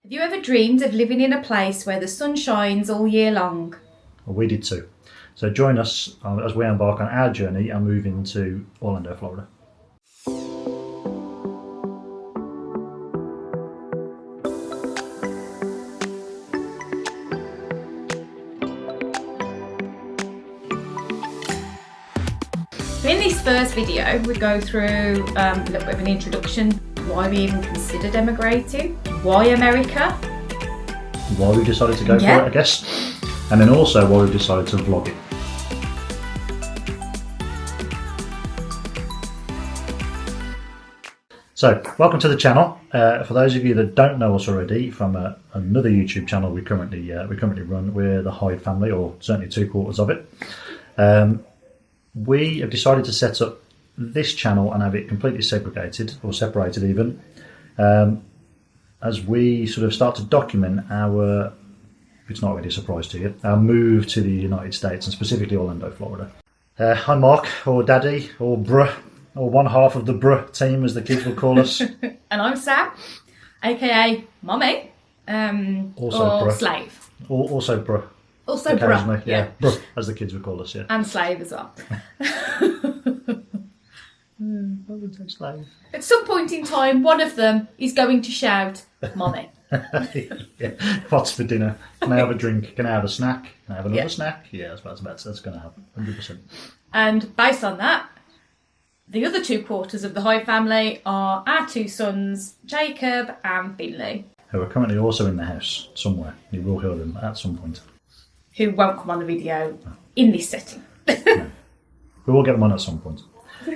Have you ever dreamed of living in a place where the sun shines all year long? Well, we did too. So join us as we embark on our journey and move into Orlando, Florida. In this first video, we go through a little bit of an introduction, why we even considered emigrating, why America, Why we decided to go for it, I guess, and then also why we decided to vlog it. So, welcome to the channel. For those of you that don't know us already, from another YouTube channel we currently run, we're the Hyde family, or certainly 2/4 of it. We have decided to set up this channel and have it completely segregated, or separated even, as we sort of start to document our, if it's not really a surprise to you, our move to the United States, and specifically Orlando, Florida. I'm Mark, or Daddy, or Bruh, or one half of the Bruh team, as the kids will call us. And I'm Sam, aka Mummy, Also or Bruh. Slave. Also Bruh. Also Occasionally, Bruh, yeah. Bruh, as the kids would call us, yeah. and Slave as well. I would say slave. At some point in time, one of them is going to shout, Mummy. Yeah. What's for dinner? Can I have a drink? Can I have a snack? Can I have another Yeah. snack? Yeah, that's going to happen, 100%. And based on that, the other 2/4 of the Hyde family are our two sons, Jacob and Finley, Who are currently also in the house somewhere. You will hear them at some point. who won't come on the video in this setting. We will get them on at some point.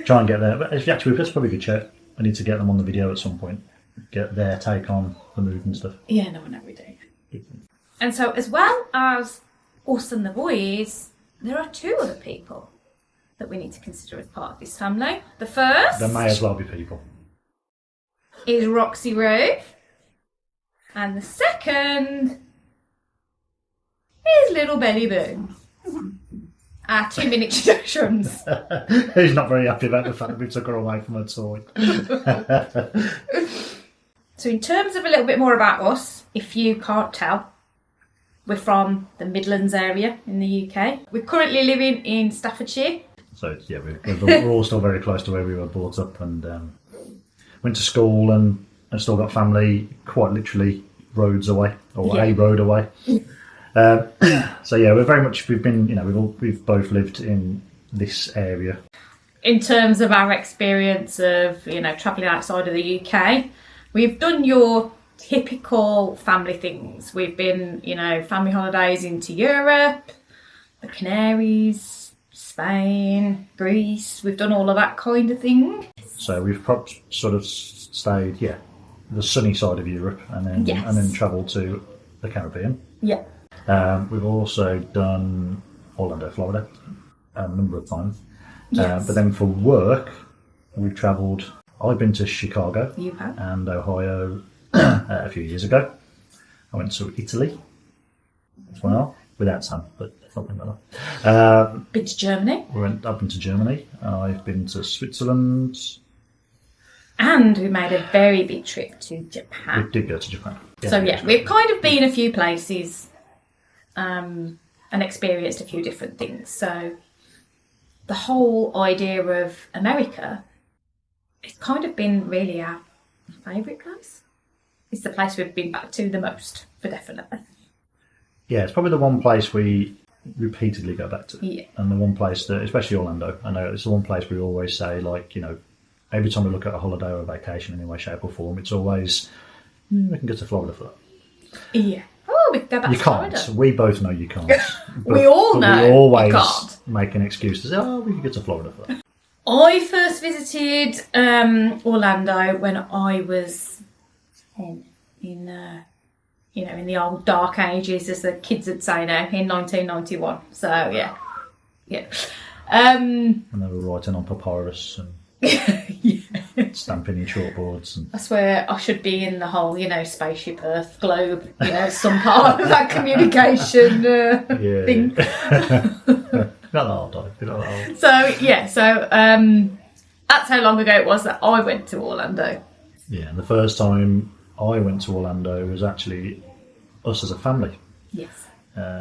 Try and get there. But actually, that's probably a good chat. I need to get them on the video at some point. Get their take on the move and stuff. Yeah, no, I know we do. And so, as well as us and the boys, there are two other people that we need to consider as part of this family. The first There may as well be people. is Roxy Rove, and the second is Little Belly Boo. Our 2-minute introductions. Who's not very happy about the fact that we took her away from her toy. So in terms of a little bit more about us, if you can't tell, we're from the Midlands area in the UK. We're currently living in Staffordshire. So yeah, we're all still very close to where we were brought up, and went to school, and still got family quite literally roads away, or a road away. So yeah, we've both lived in this area. In terms of our experience of, travelling outside of the UK, we've done your typical family things. We've been, family holidays into Europe, the Canaries, Spain, Greece. We've done all of that kind of thing. So we've sort of stayed, the sunny side of Europe, and then travelled to the Caribbean. Yeah. We've also done Orlando, Florida, a number of times. Yes. But then for work, we've travelled. I've been to Chicago and Ohio a few years ago. I went to Italy as well, without Sam, but something like that. Been to Germany. I've been to Germany. I've been to Switzerland. And we made a very big trip to Japan. We did go to Japan. We've kind of been a few places and experienced a few different things. So the whole idea of America, it's kind of been really our favourite place. It's the place we've been back to the most, for definite. Yeah, it's probably the one place we repeatedly go back to. Yeah. And the one place that, especially Orlando, I know it's the one place we always say, every time we look at a holiday or a vacation in any way, shape or form, it's always, we can go to Florida for that. Yeah. Oh, we can go back you to Florida. can't. We both know you can't. We all know we always you can't. make an excuse to say, we can go to Florida for that. I first visited Orlando when I was 10, in the old dark ages, as the kids would say now, in 1991. So, yeah. And they were writing on papyrus and Yeah. stamping in chalkboards. And... That's where I should be in the whole, spaceship Earth globe, some part of that communication thing. Not that old, Dave. Not that old. So that's how long ago it was that I went to Orlando. Yeah, and the first time I went to Orlando was actually us as a family. Yes.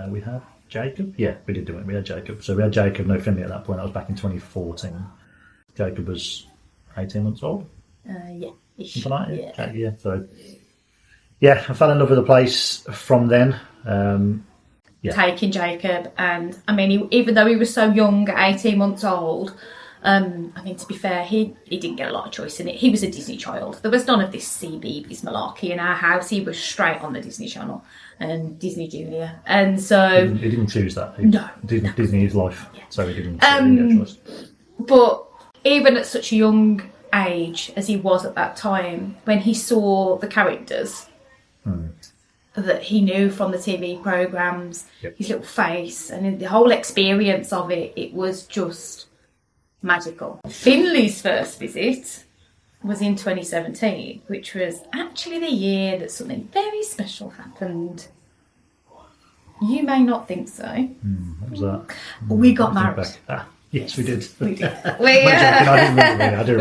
We had Jacob. Yeah, we did do it. We had Jacob. So we had Jacob, no Finley at that point. That was back in 2014. Jacob was 18 months old. Yeah. Something like that. Yeah. Yeah. So, yeah, I fell in love with the place from then. Taking Jacob, and I mean, even though he was so young, at 18 months old, I mean, to be fair, he didn't get a lot of choice in it. He was a Disney child. There was none of this CBeebies malarkey in our house. He was straight on the Disney Channel and Disney Junior, and so he didn't choose that. No, Disney is life, so he didn't get choice. But even at such a young age as he was at that time, when he saw the characters that he knew from the TV programmes, his little face and the whole experience of it, it was just magical. Finley's first visit was in 2017, which was actually the year that something very special happened. You may not think so. What was that? We got married. Yes, we did. We did. We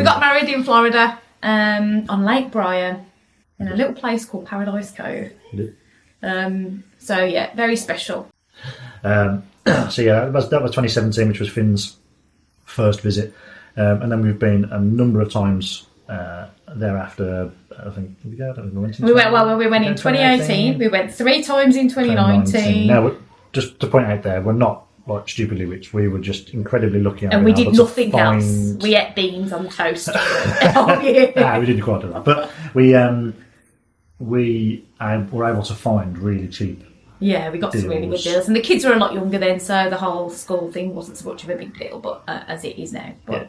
got married in Florida, on Lake Bryan, in a little place called Paradise Cove. So yeah, very special. So yeah, that was 2017, which was Finn's first visit, and then we've been a number of times thereafter. I think we went in 2018. We went 3 times in 2019. Now, just to point out there, we're not like stupidly rich. We were just incredibly lucky, and we did nothing else. We ate beans on toast. We didn't quite do that, but we were able to find really cheap. Yeah, we got some really good deals, and the kids were a lot younger then, so the whole school thing wasn't so much of a big deal, but as it is now. But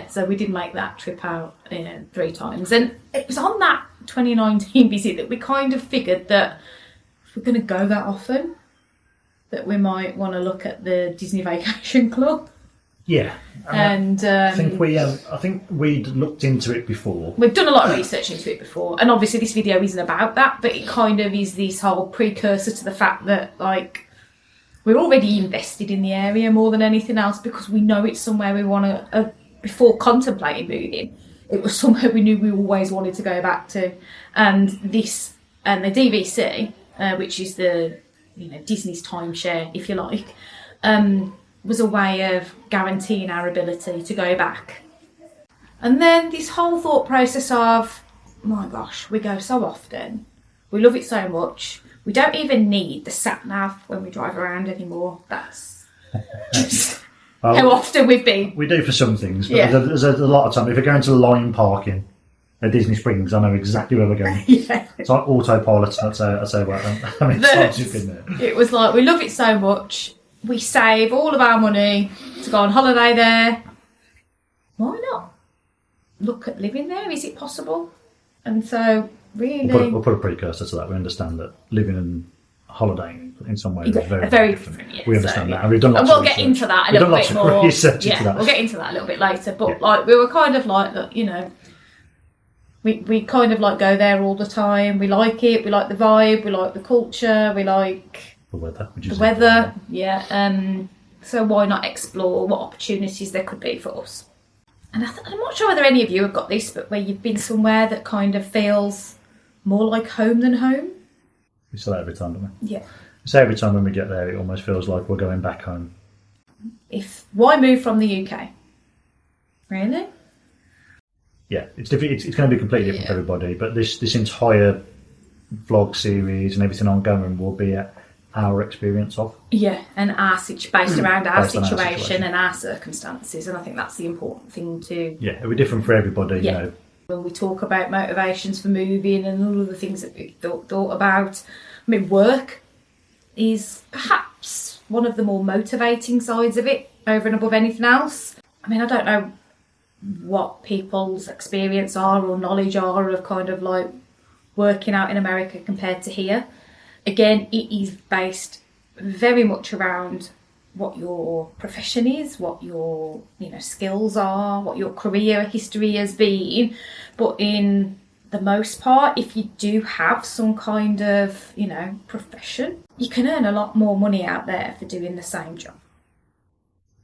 so we did make that trip out 3 times, and it was on that 2019 visit that we kind of figured that if we're going to go that often, that we might want to look at the Disney Vacation Club. Yeah, and I think we'd looked into it before. We've done a lot of research into it before, and obviously this video isn't about that, but it kind of is this whole precursor to the fact that like we're already invested in the area more than anything else, because we know it's somewhere we want to. Before contemplating moving, it was somewhere we knew we always wanted to go back to, and the DVC, which is the Disney's timeshare, if you like, was a way of guaranteeing our ability to go back. And then this whole thought process of, my gosh, we go so often, we love it so much, we don't even need the sat nav when we drive around anymore. That's just how often we've been. We do for some things, but there's a lot of time. If we're going to line parking at Disney Springs, I know exactly where we're going. It's like autopilot, I'd say about them. I mean, it's been there. It was like, we love it so much, we save all of our money to go on holiday there. Why not look at living there? Is it possible? And so, really, we'll put a precursor to that. We understand that living and holidaying in some ways is very different. Yeah, we understand that, and we've done lots. And we'll get into that a little bit more. Research into that. We'll get into that a little bit later. But like, we were kind of like that, We kind of like go there all the time. We like it. We like the vibe. We like the culture. We like the weather. Yeah. So why not explore what opportunities there could be for us? And I'm not sure whether any of you have got this, but where you've been somewhere that kind of feels more like home than home. We say that every time, don't we? Yeah. We say every time when we get there, it almost feels like we're going back home. Why move from the UK? Really? Yeah, it's different. It's going to be completely different for everybody. But this entire vlog series and everything ongoing will be our experience of. Yeah, and based around our situation and our circumstances, and I think that's the important thing too. Yeah, it'll be different for everybody. Yeah. When we talk about motivations for moving and all of the things that we thought about, I mean, work is perhaps one of the more motivating sides of it, over and above anything else. I mean, I don't know what people's experience are or knowledge are of kind of like working out in America compared to here. Again, it is based very much around what your profession is, what your skills are, what your career history has been. But in the most part, if you do have some kind of profession, you can earn a lot more money out there for doing the same job.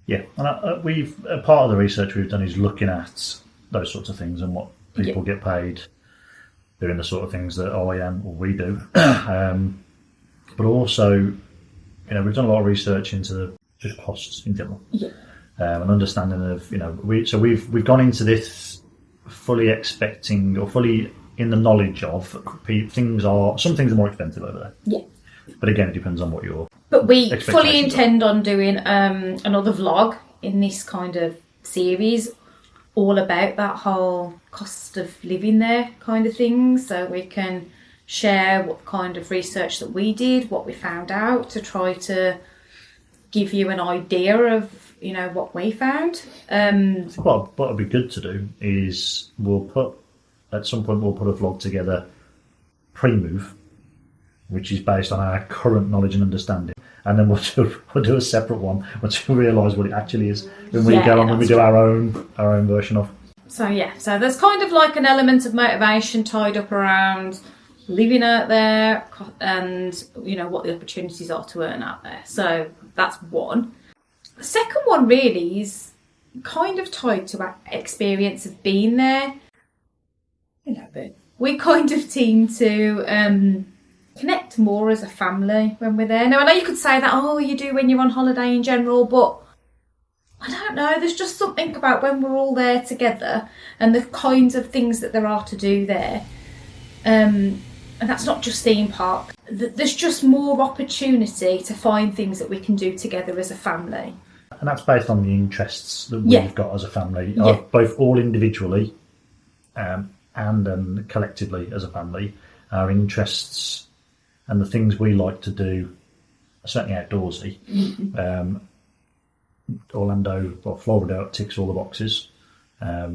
Yeah, and we've part of the research we've done is looking at those sorts of things and what people get paid doing the sort of things that I am or we do. But also, we've done a lot of research into just costs in general, an understanding of we've gone into this fully expecting or fully in the knowledge of some things are more expensive over there. Yeah. But again, it depends on what your But we fully intend on doing another vlog in this kind of series, all about that whole cost of living there kind of thing, so we can share what kind of research that we did, what we found out, to try to give you an idea of what we found. What would be good to do is at some point we'll put a vlog together pre-move, which is based on our current knowledge and understanding, and then we'll do a separate one once we realise what it actually is when we do our own version of. So there's kind of like an element of motivation tied up around living out there and what the opportunities are to earn out there. So that's one. The second one really is kind of tied to our experience of being there. But we kind of seem to connect more as a family when we're there. Now, I know you could say that, you do when you're on holiday in general, but I don't know, there's just something about when we're all there together and the kinds of things that there are to do there. And that's not just theme park. There's just more opportunity to find things that we can do together as a family. And that's based on the interests that we've got as a family, both all individually and collectively as a family. Our interests and the things we like to do are certainly outdoorsy. Orlando or Florida ticks all the boxes, but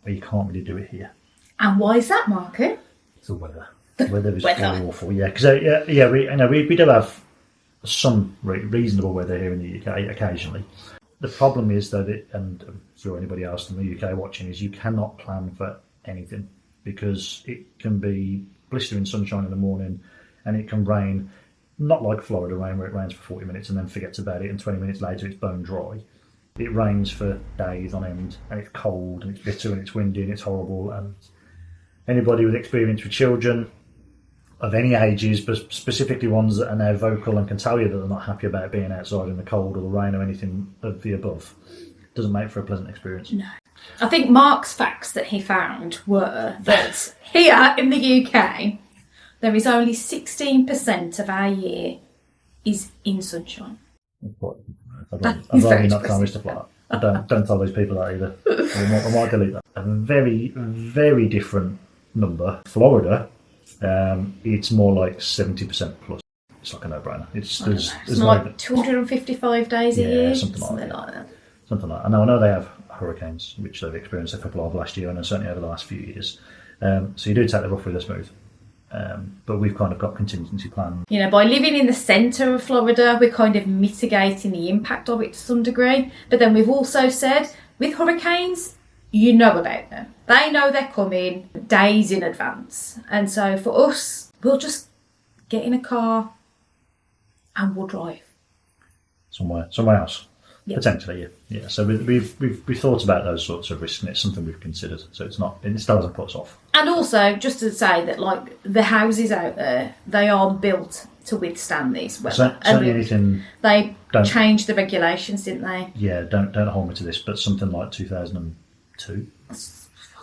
you can't really do it here. And why is that, Marco? It's the weather. The weather is awful, because we do have some reasonable weather here in the UK occasionally. The problem is that and for anybody else in the UK watching, is you cannot plan for anything, because it can be blistering sunshine in the morning and it can rain, not like Florida rain where it rains for 40 minutes and then forgets about it and 20 minutes later it's bone dry. It rains for days on end and it's cold and it's bitter and it's windy and it's horrible. And anybody with experience with children of any ages, but specifically ones that are now vocal and can tell you that they're not happy about being outside in the cold or the rain or anything of the above, doesn't make for a pleasant experience. No. I think Mark's facts that he found were that here in the UK, there is only 16% of our year is in sunshine. I'd rather not tell me stuff like that. Don't tell those people that either. I might delete that. A very, very different number. Florida, it's more like 70% plus. It's like a no-brainer. It's like 255 days a year? Something like that. Something like that. I know they have hurricanes, which they've experienced a couple of last year and certainly over the last few years. So you do take the rough with the smooth. But we've kind of got contingency plans. By living in the centre of Florida, we're kind of mitigating the impact of it to some degree. But then we've also said, with hurricanes, you know about them. They know they're coming days in advance. And so for us, we'll just get in a car and we'll drive. Somewhere else. Yep. Potentially, yeah. So we've thought about those sorts of risks, and it's something we've considered. So it still doesn't put us off. And also, just to say that, like, the houses out there, they are built to withstand this weather. They changed the regulations, didn't they? Yeah. Don't hold me to this, but something like 2002. I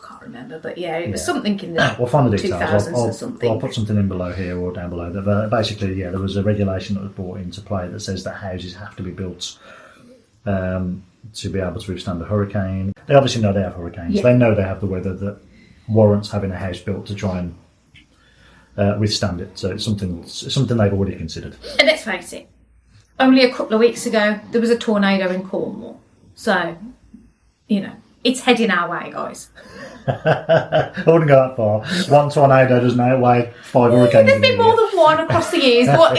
can't remember, but it was something in the we'll find the details. 2000s or something. I'll put something in below here or down below. But basically, there was a regulation that was brought into play that says that houses have to be built to be able to withstand a hurricane. They obviously know they have hurricanes. Yeah. They know they have the weather that warrants having a house built to try and withstand it. So it's something they've already considered. And let's face it, only a couple of weeks ago there was a tornado in Cornwall. So, it's heading our way, guys. I wouldn't go that far. One tornado doesn't outweigh 5 hurricanes. There's been more than one across the years, but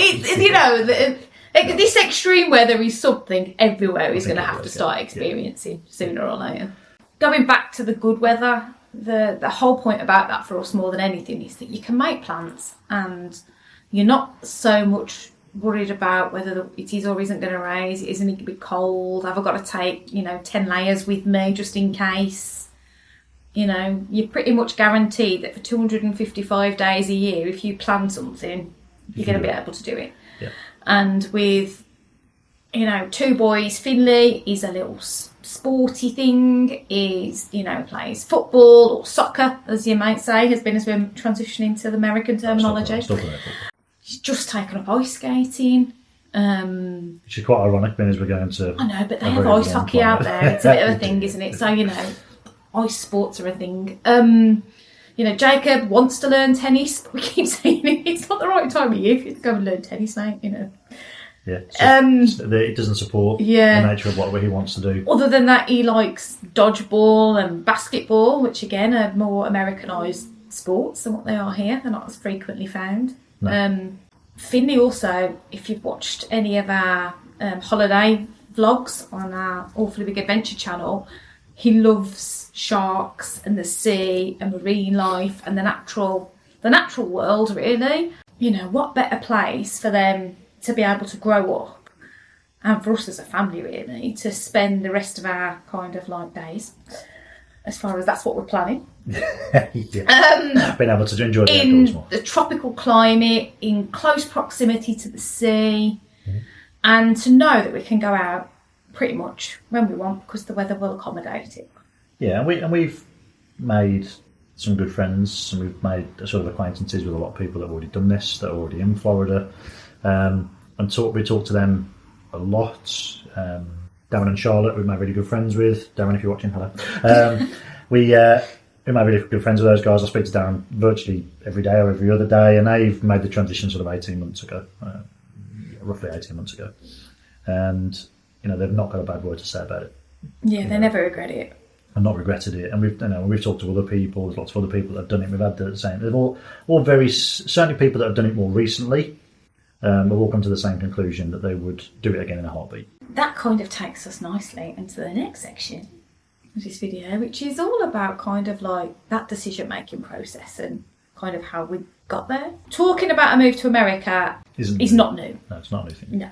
this extreme weather is something everywhere is going to have to start experiencing sooner or later. Going back to the good weather, the whole point about that for us more than anything is that you can make plans and you're not so much worried about whether it is or isn't going to rain. Isn't it going to be cold? Have I got to take 10 layers with me just in case? You know, you're pretty much guaranteed that for 255 days a year, if you plan something, you're going to be able to do it. Yeah. And with, you know, 2 boys, Finley is a little sporty thing, is, you know, plays football or soccer, as you might say, has been as we're transitioning to the American terminology. He's just taken up ice skating. Which is quite ironic, being as we're going to... I know, but they have ice hockey out there. It's a bit of a thing, isn't it? So, you know, ice sports are a thing. You know, Jacob wants to learn tennis, but we keep saying it's not the right time of year for you to go and learn tennis, mate, you know. Yeah, it doesn't support the nature of what he wants to do. Other than that, he likes dodgeball and basketball, which again are more Americanised sports than what they are here. They're not as frequently found. No. Finley also, if you've watched any of our holiday vlogs on our Awfully Big Adventure channel, he loves sharks and the sea and marine life and the natural world, really. You know, what better place for them to be able to grow up, and for us as a family, really, to spend the rest of our kind of like days, as far as that's what we're planning. Being able to enjoy the outdoors more. The tropical climate, in close proximity to the sea, and to know that we can go out pretty much when we want because the weather will accommodate it. Yeah, and we've made some good friends, and we've made sort of acquaintances with a lot of people that have already done this, that are already in Florida. We talk to them a lot. Darren and Charlotte, we've made really good friends with. Darren, if you're watching, hello. We made really good friends with those guys. I speak to Darren virtually every day or every other day, and they've made the transition sort of 18 months ago, roughly 18 months ago. And, you know, they've not got a bad word to say about it. Yeah, they never regret it. And not regretted it. And we've talked to other people. There's lots of other people that have done it. We've had the same. They're all very, certainly people that have done it more recently. We've all come to the same conclusion that they would do it again in a heartbeat. That kind of takes us nicely into the next section of this video, which is all about kind of like that decision-making process and kind of how we got there. Talking about a move to America is not new. No, it's not a new thing. No.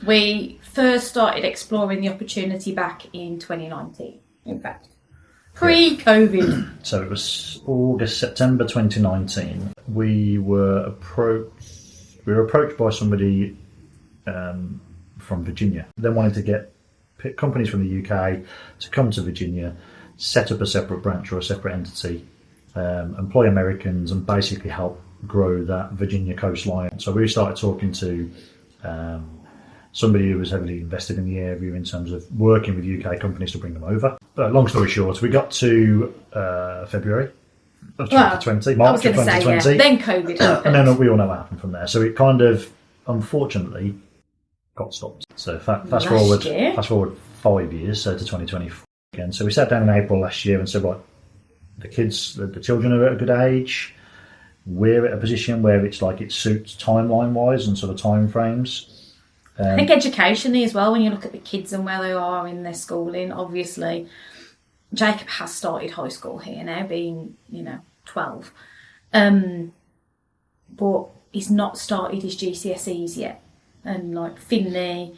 We first started exploring the opportunity back in 2019, in fact. Pre-COVID. So it was September 2019. We were approached by somebody from Virginia. They wanted to pick companies from the UK to come to Virginia, set up a separate branch or a separate entity, employ Americans, and basically help grow that Virginia coastline. So we started talking to somebody who was heavily invested in the area in terms of working with UK companies to bring them over. But long story short, we got to February of 2020, March of 2020. Then COVID happened. And then we all know what happened from there. So it kind of, unfortunately, got stopped. So fast forward 5 years, so to 2020 again. So we sat down in April last year and said, right, the children are at a good age. We're at a position where it's like it suits timeline-wise and sort of time frames. I think educationally as well, when you look at the kids and where they are in their schooling, obviously Jacob has started high school here now, being, 12. But he's not started his GCSEs yet. And like Finley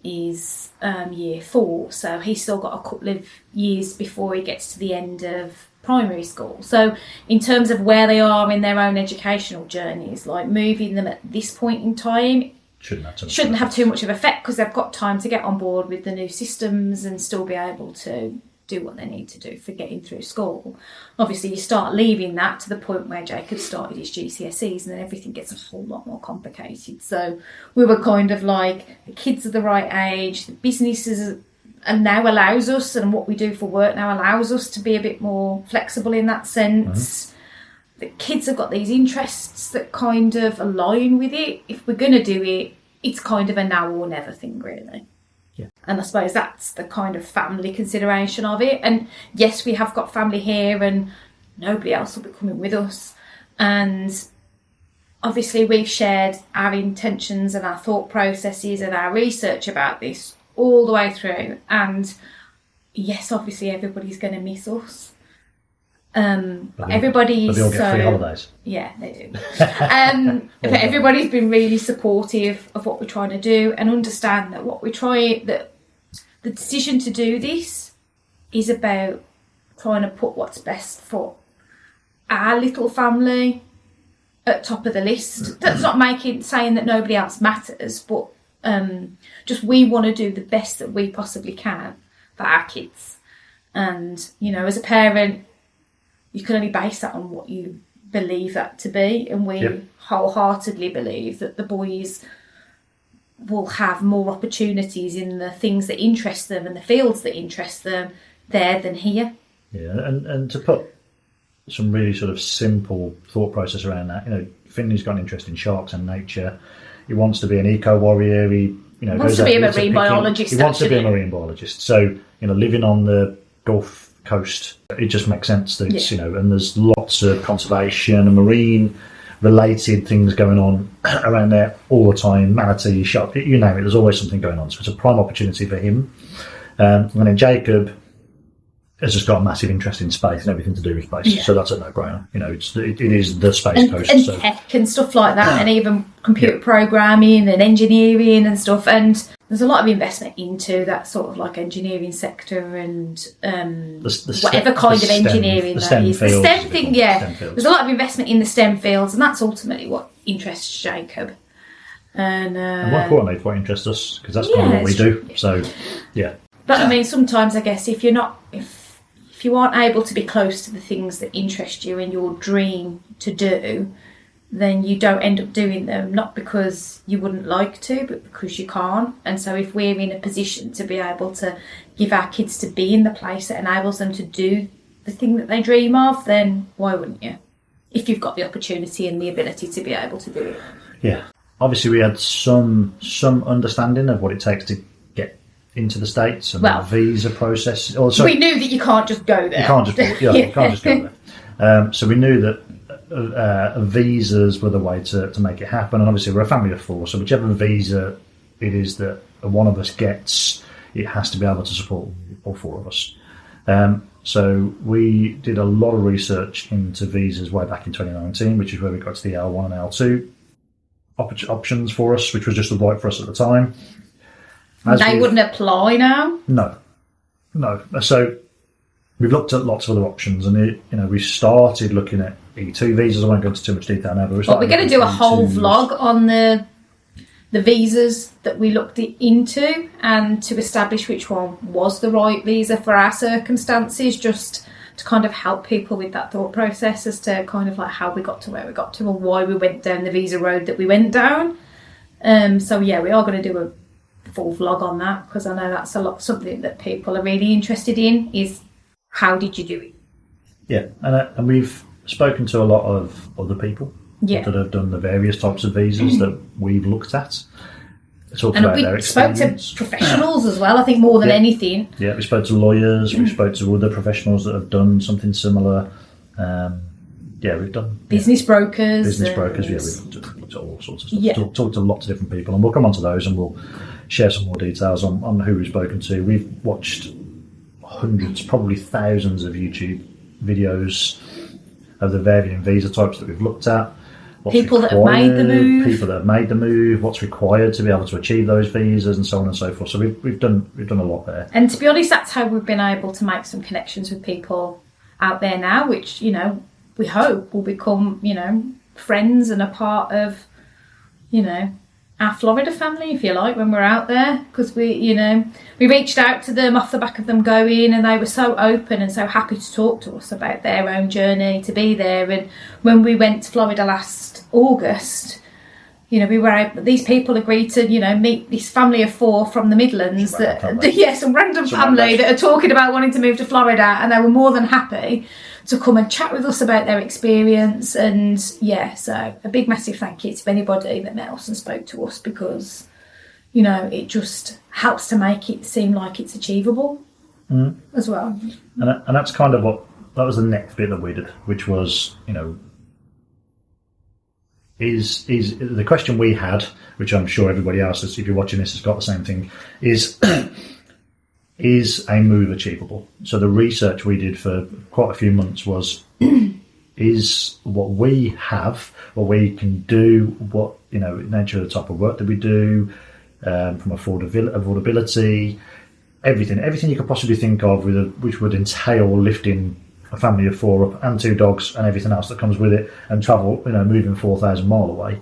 is year 4, so he's still got a couple of years before he gets to the end of primary school. So in terms of where they are in their own educational journeys, like moving them at this point in time shouldn't have too much of effect because they've got time to get on board with the new systems and still be able to do what they need to do for getting through school. Obviously, you start leaving that to the point where Jacob started his GCSEs and then everything gets a whole lot more complicated. So we were kind of like, the kids are the right age, the businesses and now allows us, and what we do for work now allows us to be a bit more flexible in that sense. The kids have got these interests that kind of align with it. If we're going to do it, it's kind of a now or never thing, really. Yeah. And I suppose that's the kind of family consideration of it. And yes, we have got family here and nobody else will be coming with us. And obviously we've shared our intentions and our thought processes and our research about this all the way through. And yes, obviously everybody's going to miss us. But they all get free holidays. Yeah, they do. But everybody's been really supportive of what we're trying to do and understand that that the decision to do this is about trying to put what's best for our little family at top of the list. That's not saying that nobody else matters, but just we want to do the best that we possibly can for our kids. And, you know, as a parent, you can only base that on what you believe that to be. And we wholeheartedly believe that the boys will have more opportunities in the things that interest them and the fields that interest them there than here. Yeah, and to put some really sort of simple thought process around that, you know, Finley's got an interest in sharks and nature. He wants to be an eco warrior. He wants to be a marine biologist. He wants to be a marine biologist. So, you know, living on the Gulf Coast, it just makes sense that it's, you know, and there's lots of conservation and marine related things going on around there all the time. Manatee, shark, you name it. There's always something going on. So it's a prime opportunity for him. And then Jacob has just got a massive interest in space and everything to do with space, so that's a no-brainer. You know, it is the space coast, and tech and stuff like that, and even computer programming and engineering and stuff. And there's a lot of investment into that sort of like engineering sector and whatever kind of engineering that is. The STEM thing, there's a lot of investment in the STEM fields, and that's ultimately what interests Jacob. And more importantly, it's what interests us, because that's kind of what we do. So, yeah. But I mean, sometimes I guess if you aren't able to be close to the things that interest you and your dream to do, then you don't end up doing them, not because you wouldn't like to, but because you can't. And so if we're in a position to be able to give our kids to be in the place that enables them to do the thing that they dream of, then why wouldn't you? If you've got the opportunity and the ability to be able to do it. Yeah. Obviously we had some understanding of what it takes to get into the States and the visa process. We knew that you can't just go there. You can't just go there. So we knew that visas were the way to make it happen. And obviously we're a family of four, so whichever visa it is that one of us gets, it has to be able to support all four of us. So we did a lot of research into visas way back in 2019, which is where we got to the L1 and L2 options for us, which was just right for us at the time. They wouldn't apply now? No. So we've looked at lots of other options, and we started looking at E2 visas. I won't go into too much detail now, but we're going to do a whole vlog on the visas that we looked into, and to establish which one was the right visa for our circumstances, just to kind of help people with that thought process as to kind of like how we got to where we got to and why we went down the visa road that we went down. So yeah, we are going to do a full vlog on that, because I know that's something that people are really interested in, is how did you do it? Yeah, and we've spoken to a lot of other people that have done the various types of visas that we've looked at. And we spoke to professionals as well, I think, more than anything. Yeah, we spoke to lawyers, we spoke to other professionals that have done something similar. We've done business brokers. We've looked at all sorts of stuff. Talked to lots of different people, and we'll come on to those and we'll share some more details on who we've spoken to. We've watched hundreds, probably thousands of YouTube videos of the varying visa types that we've looked at. People that have made the move, what's required to be able to achieve those visas, and so on and so forth. So we've done a lot there. And to be honest, that's how we've been able to make some connections with people out there now, which, we hope will become, friends and a part of, our Florida family, if you like, when we're out there. Because we reached out to them off the back of them going, and they were so open and so happy to talk to us about their own journey to be there. And when we went to Florida last August, these people agreed to, meet this family of four from the Midlands, some random family that are talking about wanting to move to Florida, and they were more than happy to come and chat with us about their experience. And so a big massive thank you to anybody that met us and spoke to us, because it just helps to make it seem like it's achievable as well. And that's kind of that was the next bit that we did, which was is the question we had, which I'm sure everybody else, if you're watching this, has got the same thing, is is a move achievable? So the research we did for quite a few months was is what we have, what we can do, what nature of the type of work that we do, from affordability, everything you could possibly think of, which would entail lifting a family of 4 up and 2 dogs and everything else that comes with it, and travel, moving 4,000 mile away,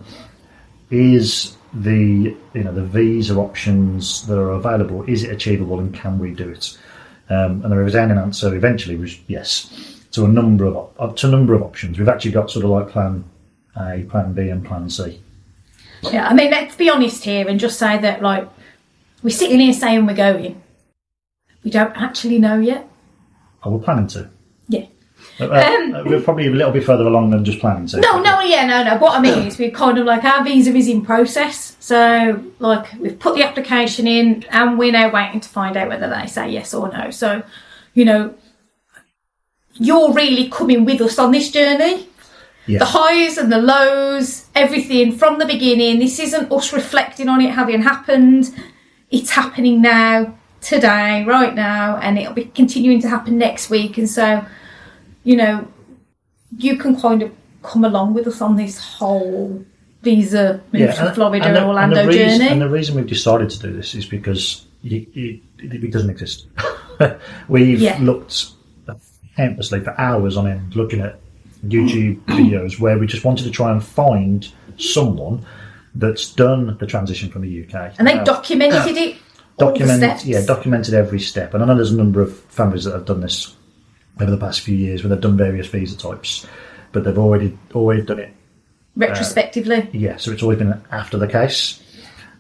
is the visa options that are available. Is it achievable, and can we do it? And the resounding answer eventually was yes, to a number of options. We've actually got sort of like plan A, plan B, and plan C. Yeah, I mean, let's be honest here and just say that, like, we're sitting here saying we're going. We don't actually know yet. Oh, we're planning to. Yeah. We're probably a little bit further along than just planning to. No. What I mean is, we're kind of like, our visa is in process. So, like, we've put the application in and we're now waiting to find out whether they say yes or no. So, you're really coming with us on this journey. Yeah. The highs and the lows, everything from the beginning. This isn't us reflecting on it having happened. It's happening now, today, right now, and it'll be continuing to happen next week. And so, you can kind of come along with us on this whole visa move to Florida and Orlando journey. And the reason we've decided to do this is because it doesn't exist. We've looked endlessly for hours on end looking at YouTube videos where we just wanted to try and find someone that's done the transition from the UK. And they documented it. Documented every step. And I know there's a number of families that have done this over the past few years where they've done various visa types, but they've always done it retrospectively. So it's always been after the case.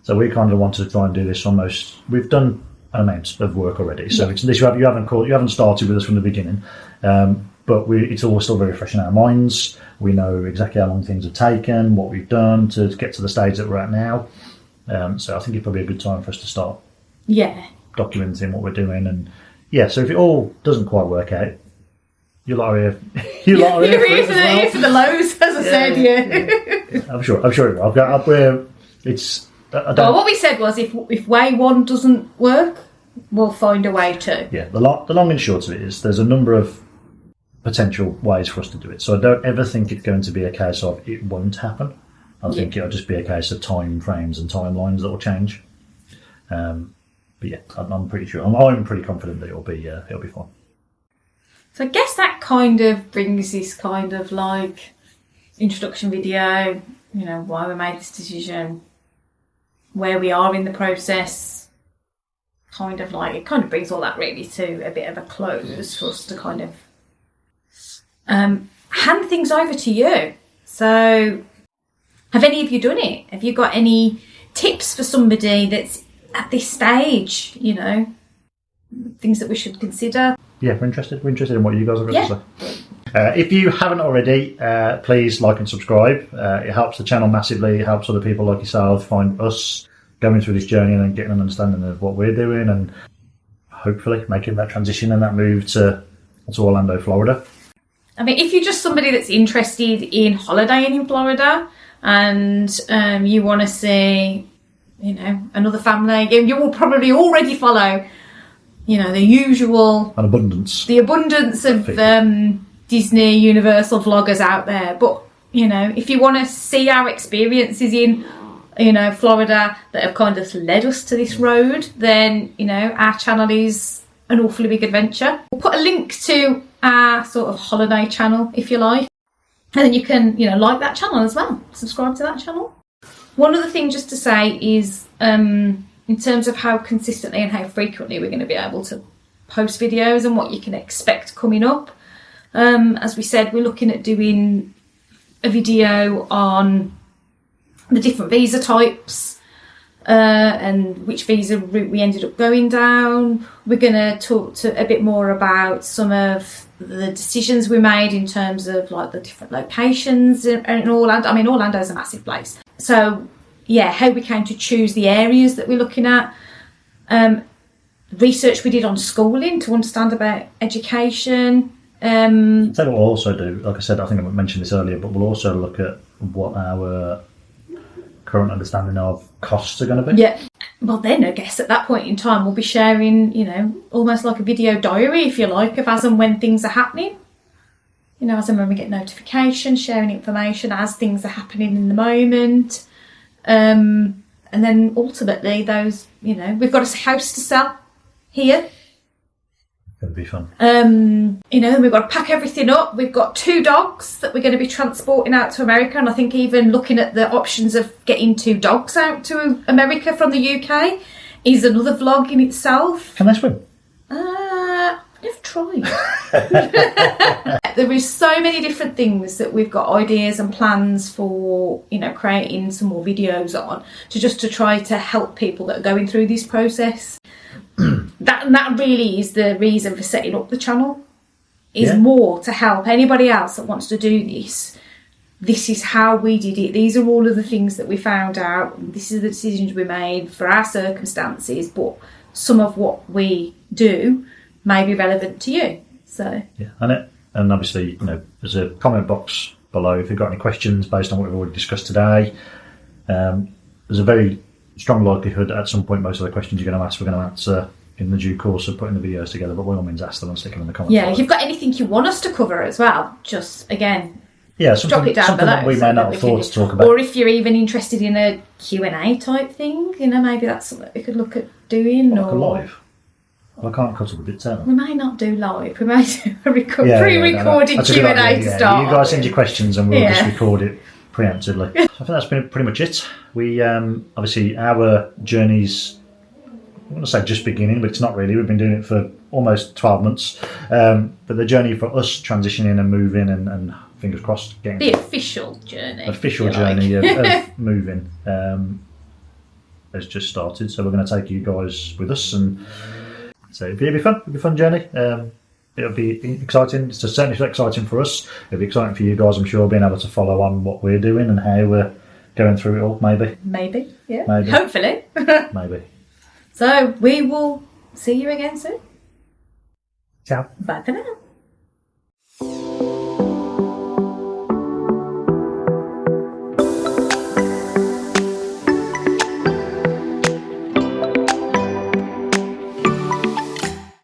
So we kind of wanted to try and do this almost. We've done an amount of work already, so it's this. You haven't started with us from the beginning, but it's all still very fresh in our minds. We know exactly how long things have taken, what we've done to get to the stage that we're at now. So I think it's probably a good time for us to start documenting what we're doing. And so if it all doesn't quite work out, you lot are here. You lot are here for the lows, as I said. I'm sure it will. What we said was, if way one doesn't work, we'll find a way to. Yeah, the long and short of it is there's a number of potential ways for us to do it. So I don't ever think it's going to be a case of it won't happen. I think it'll just be a case of time frames and timelines that will change. But I'm pretty sure. I'm pretty confident that it'll be fine. So I guess that kind of brings this kind of like introduction video, why we made this decision, where we are in the process, it kind of brings all that really to a bit of a close for us to kind of hand things over to you. So have any of you done it? Have you got any tips for somebody that's at this stage, things that we should consider? Yeah, we're interested in what you guys have got to say. If you haven't already, please like and subscribe. It helps the channel massively. It helps other people like yourself find us going through this journey and getting an understanding of what we're doing, and hopefully making that transition and that move to Orlando, Florida. I mean, if you're just somebody that's interested in holidaying in Florida and you want to see, another family, you will probably already follow, the usual... The abundance of Disney, Universal vloggers out there. But, if you want to see our experiences in, Florida that have kind of led us to this road, then, our channel is an awfully big adventure. We'll put a link to our sort of holiday channel, if you like. And then you can, like that channel as well. Subscribe to that channel. One other thing just to say is, in terms of how consistently and how frequently we're going to be able to post videos and what you can expect coming up. As we said, we're looking at doing a video on the different visa types and which visa route we ended up going down. We're going to talk a bit more about some of the decisions we made in terms of like the different locations in Orlando. I mean, Orlando is a massive place. So, how we came to choose the areas that we're looking at. Research we did on schooling to understand about education. So what we'll also do, like I said, I think I mentioned this earlier, but we'll also look at what our current understanding of costs are going to be. Yeah. Well, then I guess at that point in time, we'll be sharing, almost like a video diary, if you like, of as and when things are happening. As and when we get notifications, sharing information as things are happening in the moment. And then ultimately those, we've got a house to sell here. It'll be fun. You know, we've got to pack everything up. We've got 2 dogs that we're going to be transporting out to America, and I think even looking at the options of getting 2 dogs out to America from the UK is another vlog in itself. Can they swim? Never tried. There is so many different things that we've got ideas and plans for, you know, creating some more videos on to try to help people that are going through this process. That really is the reason for setting up the channel, is more to help anybody else that wants to do this. This is how we did it. These are all of the things that we found out. This is the decisions we made for our circumstances, but some of what we do may be relevant to you. So yeah, and obviously, you know, there's a comment box below if you've got any questions based on what we've already discussed today. There's a very strong likelihood at some point most of the questions you're going to ask we're going to answer in the due course of putting the videos together, but by all means ask them and stick them in the comments. Yeah, if you've got anything you want us to cover as well, just again, drop it down something below, that we may not have thought to talk about. Or if you're even interested in a Q&A type thing, you know, maybe that's something we could look at doing. Like or a live. Well, I can't cut all the bits out. We may not do live. We may do a pre-recorded Q&A to start. You guys send your questions and we'll just record it preemptively. I think that's been pretty much it. We obviously our journey's, I want to say just beginning, but it's not really. We've been doing it for almost 12 months. But the journey for us transitioning and moving and fingers crossed getting the official journey. Of moving has just started. So we're going to take you guys with us, and so it'll be fun. It'll be a fun journey. It'll be exciting. It's certainly exciting for us. It'll be exciting for you guys, I'm sure, being able to follow on what we're doing and how we're going through it all. Maybe. Hopefully. Maybe. So we will see you again soon. Ciao. Bye for now.